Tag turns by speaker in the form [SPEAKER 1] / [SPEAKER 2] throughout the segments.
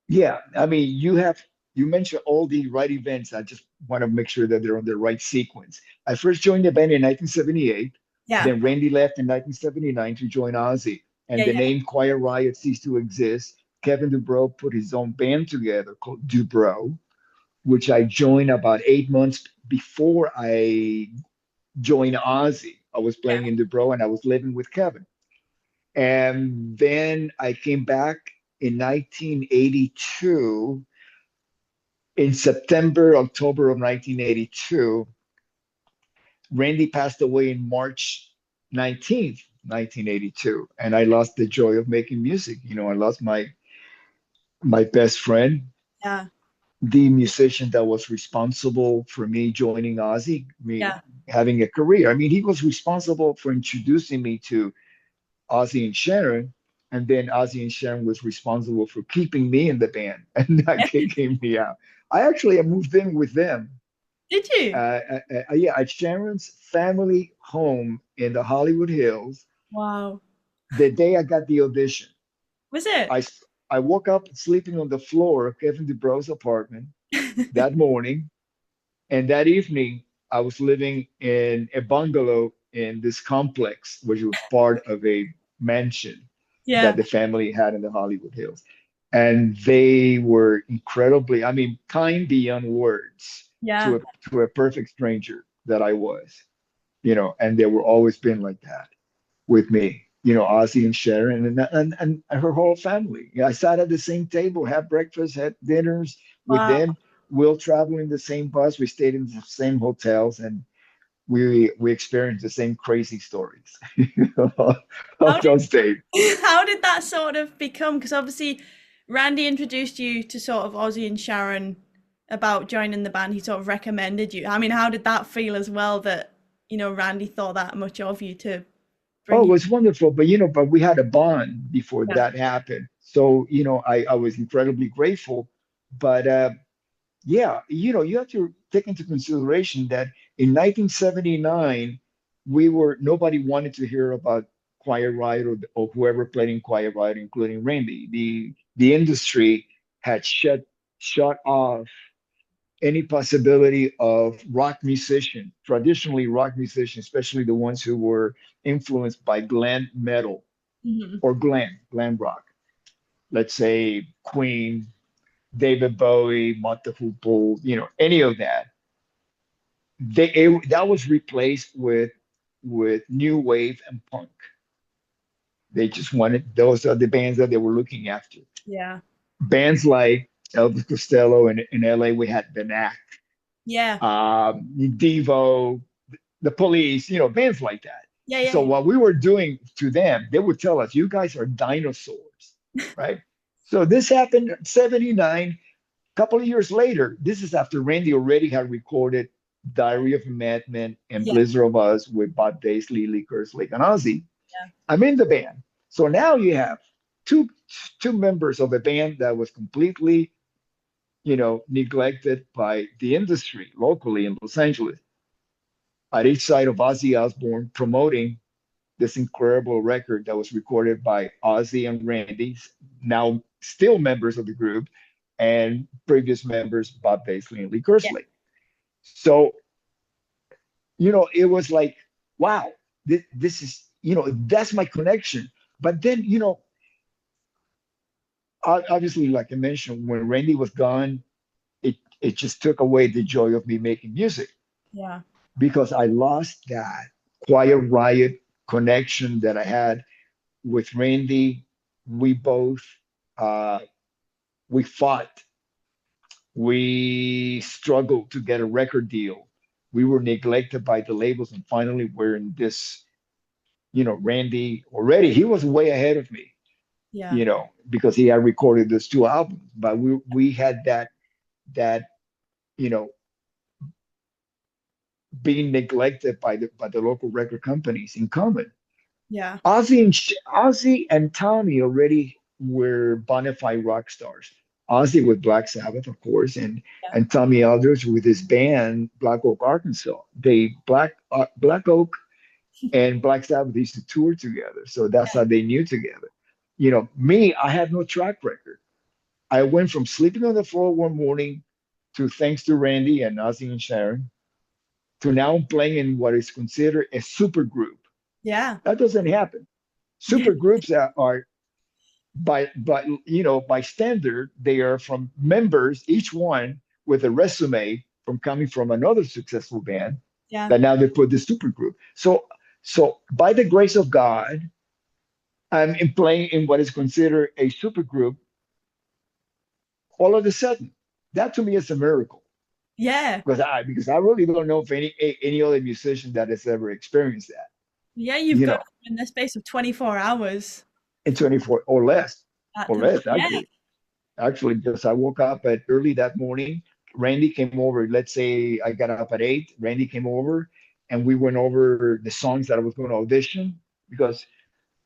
[SPEAKER 1] Yeah, I mean, you mentioned all the right events. I just want to make sure that they're on the right sequence. I first joined the band in 1978.
[SPEAKER 2] Yeah.
[SPEAKER 1] Then Randy left in 1979 to join Ozzy, and
[SPEAKER 2] Yeah,
[SPEAKER 1] the
[SPEAKER 2] yeah.
[SPEAKER 1] name Quiet Riot ceased to exist. Kevin Dubrow put his own band together called Dubrow, which I joined about 8 months before I joined Ozzy. I was
[SPEAKER 2] Yeah.
[SPEAKER 1] playing in Dubrow and I was living with Kevin. And then I came back in 1982. In September, October of 1982, Randy passed away in March 19th, 1982, and I lost the joy of making music. I lost my best friend,
[SPEAKER 2] Yeah.
[SPEAKER 1] the musician that was responsible for me joining Ozzy, me
[SPEAKER 2] Yeah.
[SPEAKER 1] having a career. I mean, he was responsible for introducing me to Ozzy and Sharon, and then Ozzy and Sharon was responsible for keeping me in the band and not kicking me out. I actually moved in with them.
[SPEAKER 2] Did you?
[SPEAKER 1] Yeah, at Sharon's family home in the Hollywood Hills
[SPEAKER 2] Wow.
[SPEAKER 1] the day I got the audition.
[SPEAKER 2] Was it?
[SPEAKER 1] I, I woke up sleeping on the floor of Kevin DuBrow's apartment that morning. And that evening, I was living in a bungalow in this complex, which was part of a mansion that
[SPEAKER 2] Yeah.
[SPEAKER 1] the family had in the Hollywood Hills. And they were incredibly, I mean, kind beyond words
[SPEAKER 2] Yeah.
[SPEAKER 1] to a perfect stranger that I was, and they were always been like that with me, Ozzy and Sharon and her whole family. I sat at the same table, had breakfast, had dinners with
[SPEAKER 2] Wow.
[SPEAKER 1] them. We'll travel in the same bus. We stayed in the same hotels, and we experienced the same crazy stories
[SPEAKER 2] How
[SPEAKER 1] of
[SPEAKER 2] did
[SPEAKER 1] those days.
[SPEAKER 2] how did that sort of become? Because obviously Randy introduced you to sort of Ozzy and Sharon about joining the band. He sort of recommended you. I mean, how did that feel as well that, Randy thought that much of you to
[SPEAKER 1] Oh,
[SPEAKER 2] bring
[SPEAKER 1] it
[SPEAKER 2] you?
[SPEAKER 1] was wonderful, but we had a bond before
[SPEAKER 2] Yeah.
[SPEAKER 1] that happened. So, I was incredibly grateful. But yeah, you have to take into consideration that in 1979, nobody wanted to hear about Quiet Riot or whoever played in Quiet Riot, including Randy. The industry had shut off any possibility of rock musician, traditionally rock musicians, especially the ones who were influenced by glam metal
[SPEAKER 2] Mhm.
[SPEAKER 1] or glam rock. Let's say Queen, David Bowie, Mott the Hoople, any of that. That was replaced with new wave and punk. They just wanted those are the bands that they were looking after.
[SPEAKER 2] Yeah.
[SPEAKER 1] Bands like Elvis Costello in LA, we had The Knack,
[SPEAKER 2] Yeah.
[SPEAKER 1] Devo, The Police, bands like that.
[SPEAKER 2] Yeah.
[SPEAKER 1] So
[SPEAKER 2] Yeah.
[SPEAKER 1] what we were doing to them, they would tell us, "You guys are dinosaurs," right? So this happened in '79. Couple of years later, this is after Randy already had recorded Diary of a Madman and
[SPEAKER 2] Yeah.
[SPEAKER 1] Blizzard of Us with Bob Daisley, Lee Kerslake, and Ozzy.
[SPEAKER 2] Yeah.
[SPEAKER 1] I'm in the band. So now you have two two members of a band that was completely, neglected by the industry locally in Los Angeles at each side of Ozzy Osbourne promoting this incredible record that was recorded by Ozzy and Randy, now still members of the group, and previous members Bob Daisley and Lee
[SPEAKER 2] Yeah.
[SPEAKER 1] Kerslake. So, it was like, wow, this is, that's my connection. But then, obviously, like I mentioned, when Randy was gone, it just took away the joy of me making music
[SPEAKER 2] Yeah.
[SPEAKER 1] because I lost that Quiet Riot connection that I had with Randy. We both uh, we fought, we struggled to get a record deal. We were neglected by the labels, and finally, we're in this. Randy already he was way ahead of me.
[SPEAKER 2] Yeah.
[SPEAKER 1] Because he had recorded those two albums, but we had that you know being neglected by the local record companies in common.
[SPEAKER 2] Yeah.
[SPEAKER 1] Ozzy and Tommy already were bona fide rock stars. Ozzy with Black Sabbath, of course, and
[SPEAKER 2] Yeah.
[SPEAKER 1] and Tommy Eldridge with his band Black Oak, Arkansas. They Black Oak and Black Sabbath used to tour together, so that's how they knew together. Me, I had no track record. I went from sleeping on the floor one morning to thanks to Randy and Ozzy and Sharon to now playing in what is considered a super group.
[SPEAKER 2] Yeah.
[SPEAKER 1] That doesn't happen.
[SPEAKER 2] Yeah.
[SPEAKER 1] Super groups are by standard, they are from members, each one with a resume from coming from another successful band
[SPEAKER 2] Yeah.
[SPEAKER 1] that now they put the super group. So by the grace of God, I'm in playing in what is considered a super group all of a sudden. That to me is a miracle
[SPEAKER 2] Yeah.
[SPEAKER 1] because I really don't know if any other musician that has ever experienced that,
[SPEAKER 2] Yeah, you've
[SPEAKER 1] you
[SPEAKER 2] got
[SPEAKER 1] know,
[SPEAKER 2] in the space of 24 hours
[SPEAKER 1] in 24
[SPEAKER 2] that
[SPEAKER 1] or
[SPEAKER 2] to
[SPEAKER 1] less
[SPEAKER 2] yeah.
[SPEAKER 1] actually, because I woke up at early that morning. Randy came over. Let's say I got up at 8. Randy came over, and we went over the songs that I was going to audition because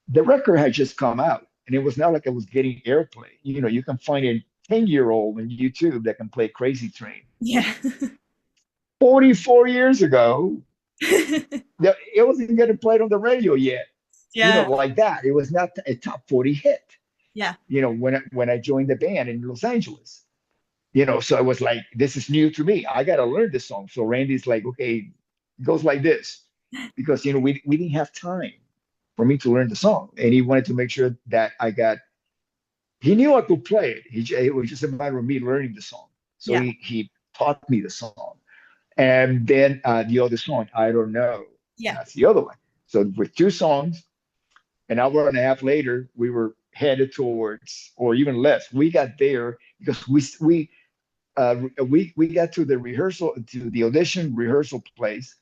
[SPEAKER 1] the record had just come out, and it was not like I was getting airplay. You can find a 10-year-old on YouTube that can play Crazy Train.
[SPEAKER 2] Yeah.
[SPEAKER 1] 44 years ago, it wasn't getting played on the radio yet.
[SPEAKER 2] Yeah.
[SPEAKER 1] Like that. It was not a top 40 hit.
[SPEAKER 2] Yeah.
[SPEAKER 1] When I joined the band in Los Angeles. So I was like, this is new to me. I got to learn this song. So Randy's like, okay, it goes like this. Because, we didn't have time for me to learn the song. And he wanted to make sure that he knew I could play it. It was just a matter of me learning the song. So
[SPEAKER 2] Yeah.
[SPEAKER 1] he taught me the song. And then the other song, I Don't Know.
[SPEAKER 2] Yeah.
[SPEAKER 1] That's the other one. So with two songs, an hour and a half later, we were headed towards, or even less. We got there because we got to the audition rehearsal place,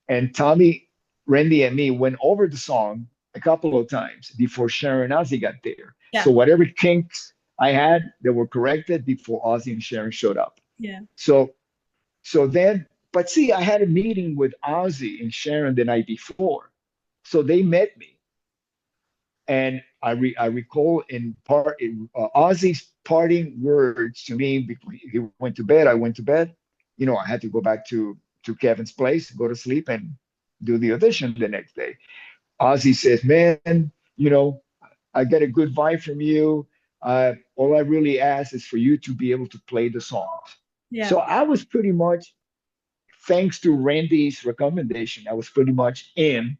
[SPEAKER 1] and Tommy, Randy, and me went over the song a couple of times before Sharon and Ozzy got there.
[SPEAKER 2] Yeah.
[SPEAKER 1] So whatever kinks I had, they were corrected before Ozzy and Sharon showed up.
[SPEAKER 2] Yeah.
[SPEAKER 1] So then, but see, I had a meeting with Ozzy and Sharon the night before, so they met me, and I recall in part Ozzy's parting words to me before he went to bed. I went to bed. I had to go back to Kevin's place, go to sleep, and do the audition the next day. Ozzy says, "Man, I get a good vibe from you. All I really ask is for you to be able to play the songs."
[SPEAKER 2] Yeah.
[SPEAKER 1] So I was pretty much, thanks to Randy's recommendation, I was pretty much in.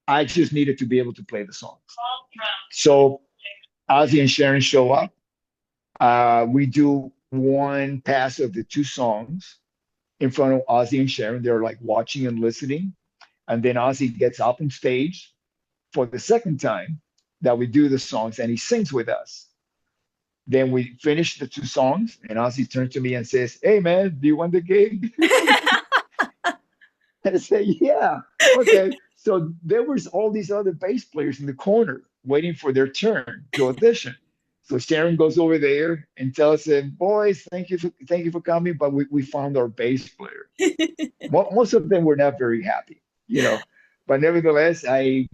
[SPEAKER 1] I just needed to be able to play the songs. So Ozzy and Sharon show up. We do one pass of the two songs in front of Ozzy and Sharon. They're like watching and listening. And then Ozzy gets up on stage for the second time that we do the songs and he sings with us. Then we finish the two songs and Ozzy turns to me and says, "Hey man, do you want the gig?" And I say, "Yeah, okay." So there was all these other bass players in the corner waiting for their turn to audition. So Sharon goes over there and tells them, "Boys, thank you for coming, but we found our bass player." Most of them were not very happy, but nevertheless, I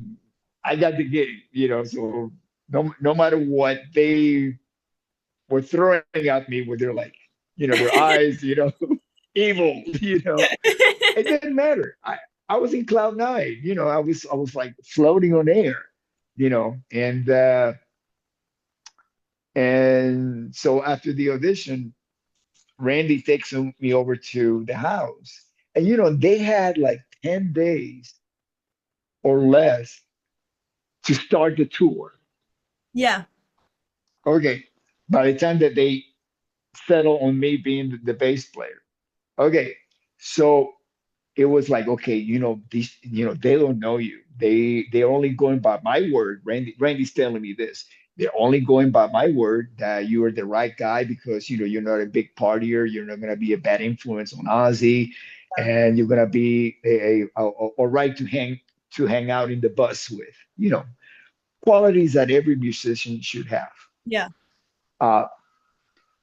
[SPEAKER 1] got the gig, So no matter what they were throwing at me with their like, their eyes, evil, it didn't matter. I was in cloud nine, I was like floating on air, and so after the audition, Randy takes me over to the house. And they had like 10 days or less to start the tour.
[SPEAKER 2] Yeah.
[SPEAKER 1] Okay. By the time that they settle on me being the bass player. Okay. So it was like, okay, these, they don't know you. They're only going by my word. Randy's telling me this. They're only going by my word that you are the right guy because you're not a big partier. You're not gonna be a bad influence on Ozzy, and you're gonna be a right to hang out in the bus with. Qualities that every musician should have.
[SPEAKER 2] Yeah.
[SPEAKER 1] Uh,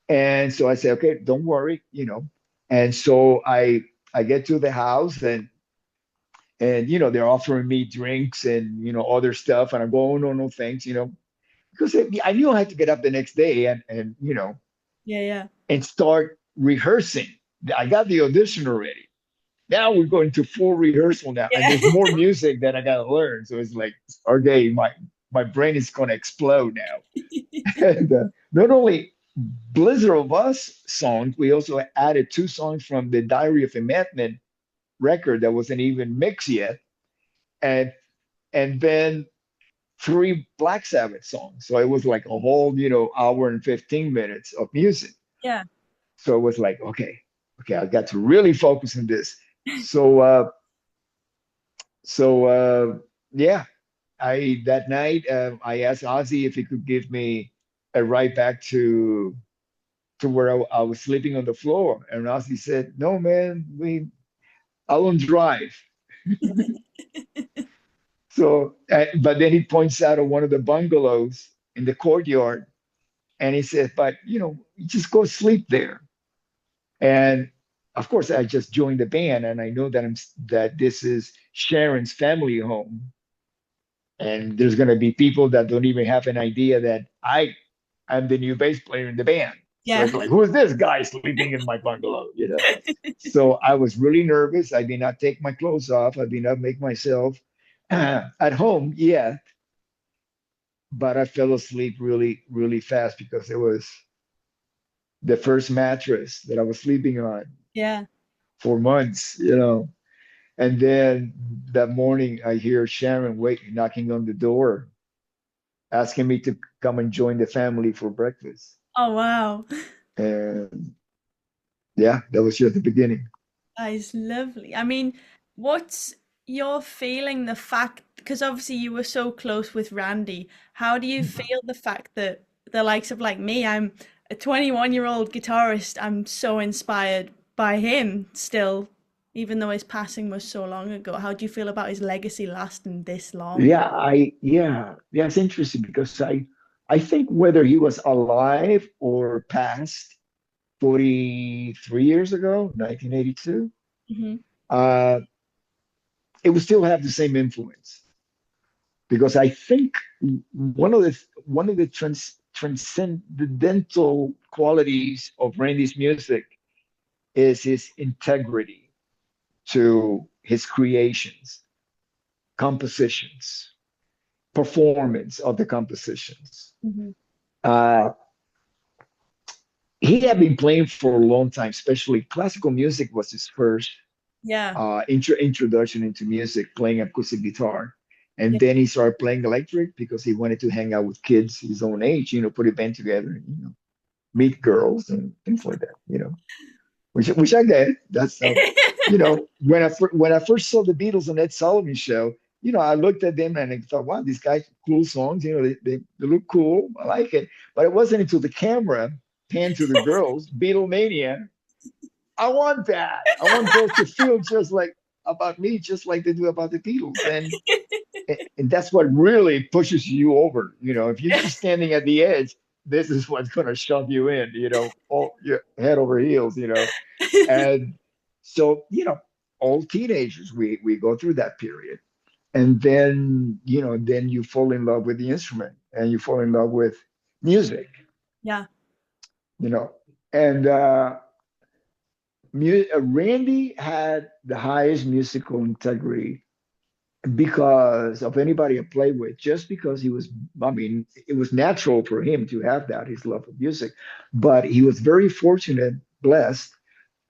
[SPEAKER 1] and so I say, okay, don't worry. And so I get to the house and they're offering me drinks and other stuff, and I'm going, "Oh, no, no, thanks. Because I knew I had to get up the next day and
[SPEAKER 2] Yeah. Yeah.
[SPEAKER 1] and start rehearsing. I got the audition already. Now we're going to full rehearsal now, and
[SPEAKER 2] Yeah.
[SPEAKER 1] there's more music that I gotta learn. So it's like, okay, my brain is gonna explode now. And not only Blizzard of Us song, we also added two songs from the Diary of a Madman record that wasn't even mixed yet, and then three Black Sabbath songs. So it was like a whole, hour and 15 minutes of music.
[SPEAKER 2] Yeah.
[SPEAKER 1] So it was like, okay, I got to really focus on this. So so yeah, I that night I asked Ozzy if he could give me a ride back to where I was sleeping on the floor, and Ozzy said, "No, man, I won't drive." So, but then he points out at one of the bungalows in the courtyard, and he says, "But you just go sleep there." And of course, I just joined the band, and I know that this is Sharon's family home, and there's going to be people that don't even have an idea that I'm the new bass player in the band. So
[SPEAKER 2] Yeah.
[SPEAKER 1] it's like, who's this guy sleeping in my bungalow? So I was really nervous. I did not take my clothes off. I did not make myself at home yet, but I fell asleep really, really fast because it was the first mattress that I was sleeping on
[SPEAKER 2] Yeah.
[SPEAKER 1] for months. And then that morning, I hear Sharon waiting, knocking on the door, asking me to come and join the family for breakfast.
[SPEAKER 2] Oh wow.
[SPEAKER 1] And yeah, that was just the beginning.
[SPEAKER 2] That is lovely. I mean, what's your feeling the fact, because obviously you were so close with Randy, how do you feel the fact that the likes of like me, I'm a 21-year-old guitarist, I'm so inspired by him still, even though his passing was so long ago. How do you feel about his legacy lasting this long?
[SPEAKER 1] Yeah, it's interesting because I think whether he was alive or passed 43 years ago, 1982,
[SPEAKER 2] Hmm.
[SPEAKER 1] uh, it would still have the same influence because I think one of the transcendental qualities of Randy's music is his integrity to his creations, compositions, performance of the compositions.
[SPEAKER 2] Hmm.
[SPEAKER 1] Uh, he had been playing for a long time, especially classical music was his first
[SPEAKER 2] Yeah.
[SPEAKER 1] introduction into music, playing acoustic guitar. And
[SPEAKER 2] Yeah.
[SPEAKER 1] then he started playing electric because he wanted to hang out with kids his own age, put a band together, meet girls and things like that. Which I get. That's when I first saw the Beatles on Ed Sullivan show, I looked at them and I thought, wow, these guys cool songs. They look cool. I like it. But it wasn't until the camera panned to the girls, Beatlemania. I want that. I want girls to feel just like about me, just like they do about the Beatles. And that's what really pushes you over. If you're just standing at the edge, this is what's going to shove you in, all your head over heels. And so, all teenagers, we go through that period. And then you fall in love with the instrument and you fall in love with music,
[SPEAKER 2] Yeah.
[SPEAKER 1] you know. And Randy had the highest musical integrity because of anybody I played with, just because I mean, it was natural for him to have that, his love of music. But he was very fortunate, blessed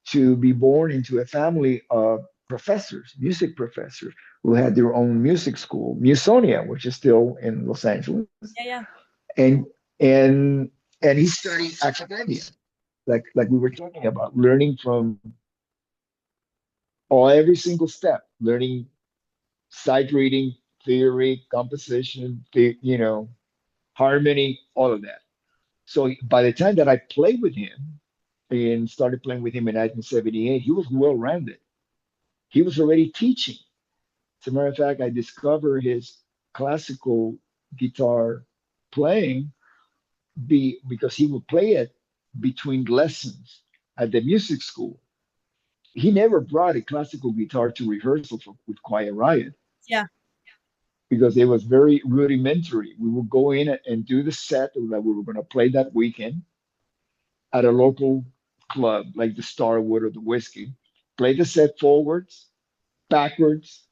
[SPEAKER 1] to be born into a family of professors, music professors, who had their own music school, Musonia, which is still in Los Angeles.
[SPEAKER 2] Yeah. Yeah.
[SPEAKER 1] And and and he studied academia, like we were talking about, learning from every single step, learning sight reading, theory, composition, harmony, all of that. So by the time that I played with him and started playing with him in 1978, he was well rounded. He was already teaching. As a matter of fact, I discovered his classical guitar playing because he would play it between lessons at the music school. He never brought a classical guitar to rehearsal with Quiet Riot
[SPEAKER 2] Yeah.
[SPEAKER 1] because it was very rudimentary. We would go in and do the set that we were going to play that weekend at a local club like the Starwood or the Whiskey, play the set forwards, backwards.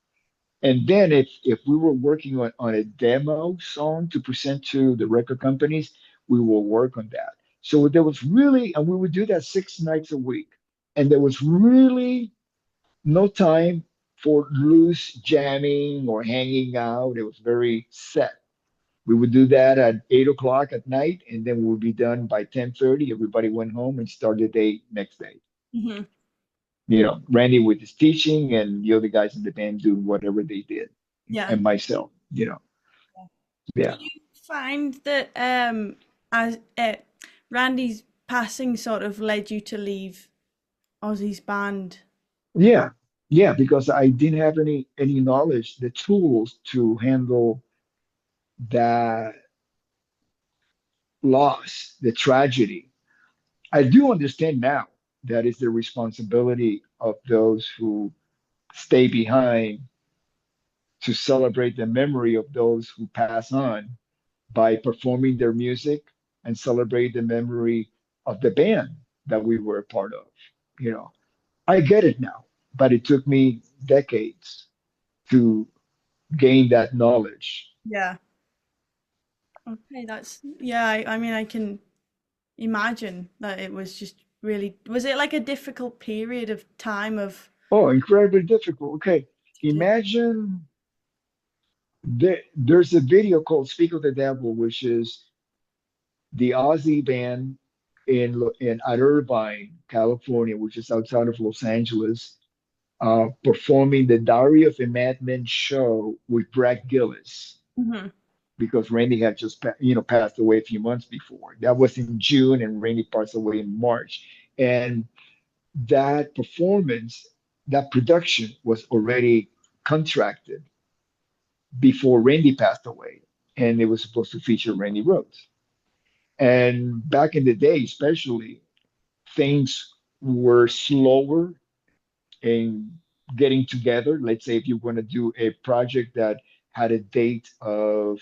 [SPEAKER 1] And then if we were working on a demo song to present to the record companies, we will work on that. So there was really, and we would do that 6 nights a week. And there was really no time for loose jamming or hanging out. It was very set. We would do that at 8 o'clock at night, and then we would be done by 10:30. Everybody went home and started the day next day.
[SPEAKER 2] Hmm.
[SPEAKER 1] Randy with his teaching and the other guys in the band doing whatever they did,
[SPEAKER 2] Yeah.
[SPEAKER 1] and myself.
[SPEAKER 2] Do
[SPEAKER 1] Yeah,
[SPEAKER 2] you find that as Randy's passing sort of led you to leave Ozzy's band?
[SPEAKER 1] yeah, yeah. Because I didn't have any knowledge, the tools to handle that loss, the tragedy. I do understand now that is the responsibility of those who stay behind to celebrate the memory of those who pass on by performing their music and celebrate the memory of the band that we were a part of. You know, I get it now, but it took me decades to gain that knowledge.
[SPEAKER 2] Yeah. Okay, that's yeah. I mean, I can imagine that it was just really. Was it like a difficult period of time of
[SPEAKER 1] Oh, incredibly difficult. Okay,
[SPEAKER 2] to?
[SPEAKER 1] imagine there's a video called "Speak of the Devil," which is the Ozzy band in at Irvine, California, which is outside of Los Angeles, performing the Diary of a Madman show with Brad Gillis
[SPEAKER 2] Hmm.
[SPEAKER 1] because Randy had just passed away a few months before. That was in June, and Randy passed away in March. And that performance, that production was already contracted before Randy passed away, and it was supposed to feature Randy Rhoads. And back in the day, especially, things were slower in getting together. Let's say if you're going to do a project that had a date of,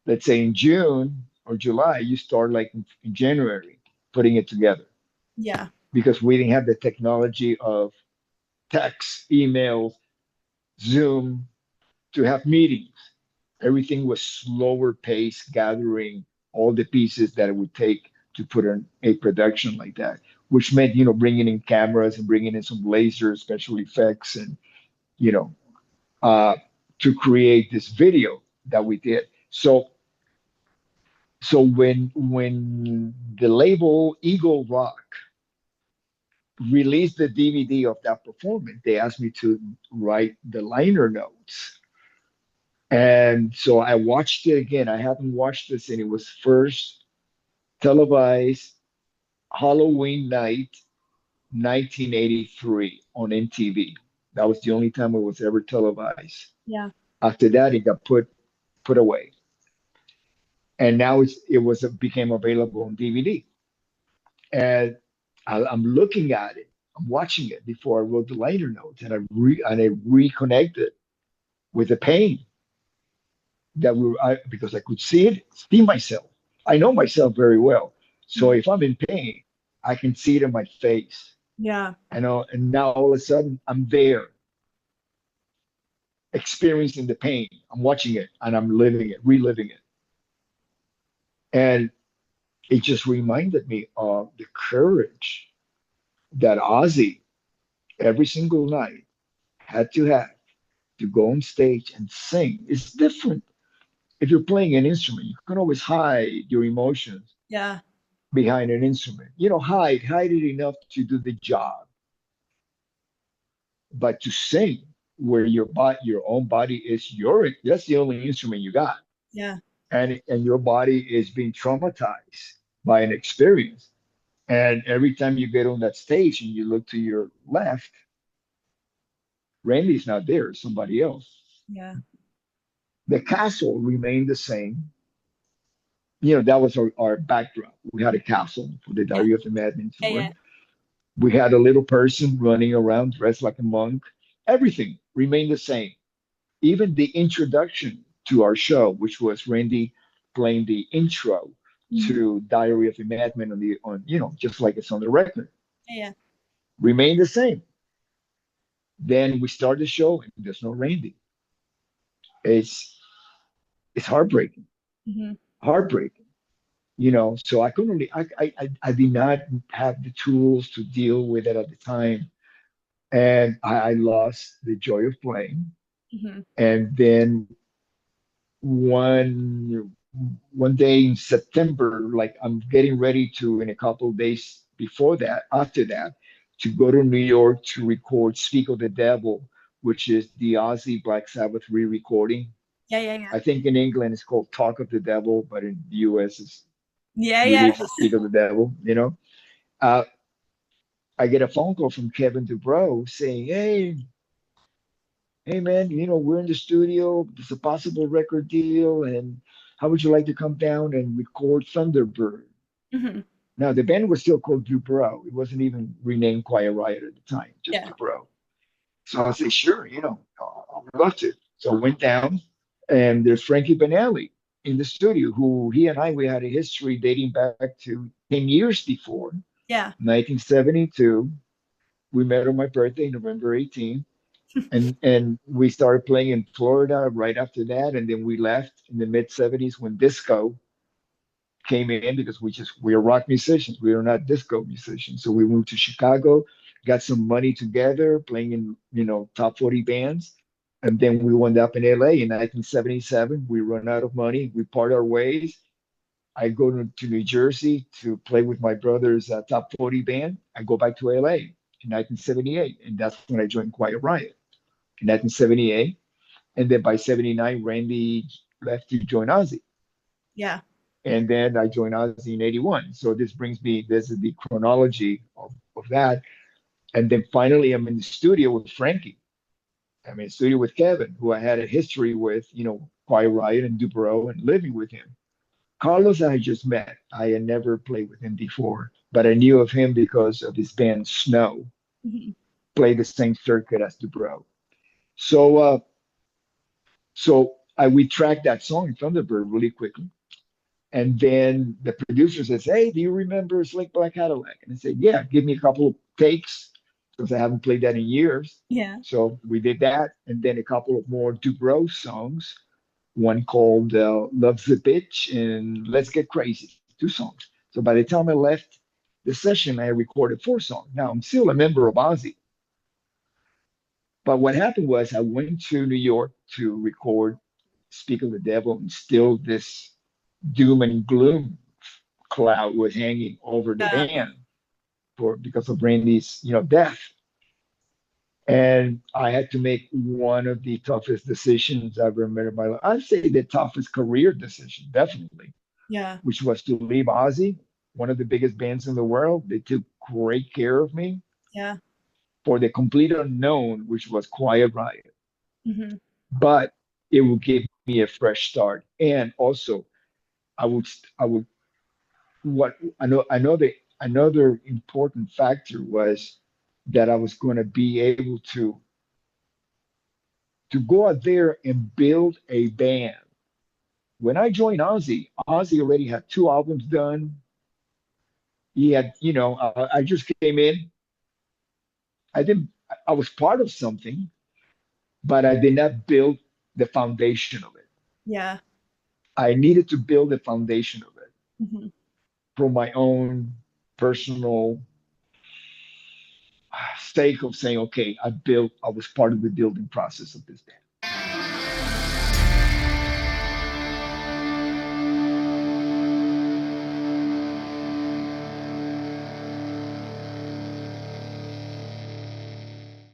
[SPEAKER 1] let's say in June or July, you start like in January putting it together
[SPEAKER 2] Yeah.
[SPEAKER 1] because we didn't have the technology of text, emails, Zoom to have meetings. Everything was slower pace, gathering all the pieces that it would take to put on a production like that, which meant, bringing in cameras and bringing in some laser special effects and, you know, uh, to create this video that we did. So when the label Eagle Rock released the DVD of that performance, they asked me to write the liner notes. And so I watched it again. I haven't watched this, and it was first televised Halloween night, 1983 on MTV. That was the only time it was ever televised.
[SPEAKER 2] Yeah.
[SPEAKER 1] After that, it got put away, and now it became available on DVD. And I'm looking at it, I'm watching it before I wrote the liner notes, and I reconnected with the pain because I could see myself. I know myself very well. So
[SPEAKER 2] Mhm.
[SPEAKER 1] if I'm in pain, I can see it in my face.
[SPEAKER 2] Yeah.
[SPEAKER 1] I know, and now all of a sudden I'm there, experiencing the pain. I'm watching it and I'm living it, reliving it. And it just reminded me of the courage that Ozzy every single night had to have to go on stage and sing. It's different. If you're playing an instrument, you can always hide your emotions
[SPEAKER 2] Yeah.
[SPEAKER 1] behind an instrument. Hide it enough to do the job. But to sing where your own body is that's the only instrument you got.
[SPEAKER 2] Yeah.
[SPEAKER 1] And your body is being traumatized by an experience. And every time you get on that stage and you look to your left, Randy's not there, it's somebody else.
[SPEAKER 2] Yeah.
[SPEAKER 1] The castle remained the same. That was our backdrop. We had a castle for the
[SPEAKER 2] Yeah.
[SPEAKER 1] Diary of the Madman
[SPEAKER 2] Yeah.
[SPEAKER 1] tour.
[SPEAKER 2] Yeah.
[SPEAKER 1] We had a little person running around dressed like a monk. Everything remained the same. Even the introduction to our show, which was Randy playing the intro
[SPEAKER 2] Mhm.
[SPEAKER 1] to Diary of a Madman just like it's on the record,
[SPEAKER 2] Yeah.
[SPEAKER 1] remained the same. Then we start the show and there's no Randy. It's it's heartbreaking,
[SPEAKER 2] Yeah. Hmm.
[SPEAKER 1] heartbreaking. So I couldn't really, I did not have the tools to deal with it at the time. And I lost the joy of playing.
[SPEAKER 2] Hmm.
[SPEAKER 1] And then one one day in September, like I'm getting ready to in a couple of days before that, after that, to go to New York to record Speak of the Devil, which is the Ozzy Black Sabbath re-recording.
[SPEAKER 2] Yeah, yeah, yeah.
[SPEAKER 1] I think in England it's called Talk of the Devil, but in the US it's
[SPEAKER 2] Yeah, yeah.
[SPEAKER 1] released as Speak of the Devil. Uh, I get a phone call from Kevin DuBrow saying, hey man, we're in the studio. There's a possible record deal, and how would you like to come down and record Thunderbird?
[SPEAKER 2] Hmm.
[SPEAKER 1] Now the band was still called Dubrow. It wasn't even renamed Quiet Riot at the time, just
[SPEAKER 2] Yeah.
[SPEAKER 1] Dubrow. So I said, sure, I would love to. So I went down, and there's Frankie Benelli in the studio, who he and I we had a history dating back to 10 years before,
[SPEAKER 2] Yeah.
[SPEAKER 1] 1972. We met on my birthday, November 18th, and we started playing in Florida right after that, and then we left in the mid '70s when disco came in because we are rock musicians, we are not disco musicians. So we moved to Chicago, got some money together, playing in top 40 bands, and then we wound up in LA in 1977. We run out of money, we part our ways. I go to New Jersey to play with my brother's top 40 band. I go back to LA in 1978, and that's when I joined Quiet Riot in 1978. And then by 79, Randy left to join Ozzy.
[SPEAKER 2] Yeah.
[SPEAKER 1] And then I joined Ozzy in 81. So this is the chronology of that. And then finally, I'm in the studio with Frankie. I'm in the studio with Kevin, who I had a history with, Quiet Riot and Dubrow and living with him. Carlos, I had just met. I had never played with him before, but I knew of him because of his band Snow,
[SPEAKER 2] Hmm.
[SPEAKER 1] played the same circuit as Dubrow. So we tracked that song Thunderbird really quickly. And then the producer says, hey, do you remember Slick Black Cadillac? And I said, yeah, give me a couple of takes because I haven't played that in years.
[SPEAKER 2] Yeah.
[SPEAKER 1] So we did that. And then a couple of more Dubrow songs, one called Love's the Bitch and Let's Get Crazy, two songs. So by the time I left the session, I recorded four songs. Now I'm still a member of Ozzy. But what happened was I went to New York to record Speak of the Devil, and still this doom and gloom cloud was hanging over the
[SPEAKER 2] Yeah.
[SPEAKER 1] band for because of Randy's death. And I had to make one of the toughest decisions I've ever made in my life. I'd say the toughest career decision, definitely,
[SPEAKER 2] Yeah.
[SPEAKER 1] which was to leave Ozzy, one of the biggest bands in the world. They took great care of me
[SPEAKER 2] Yeah.
[SPEAKER 1] for the complete unknown, which was Quiet Riot.
[SPEAKER 2] Hmm.
[SPEAKER 1] But it would give me a fresh start. And also, I would what I know that another important factor was that I was going to be able to go out there and build a band. When I joined Ozzy already had two albums done. He had, I just came in. I didn't. I was part of something, but I did not build the foundation of it.
[SPEAKER 2] Yeah.
[SPEAKER 1] I needed to build the foundation of it
[SPEAKER 2] Hmm.
[SPEAKER 1] from my own personal sake of saying, okay, I was part of the building process of this band.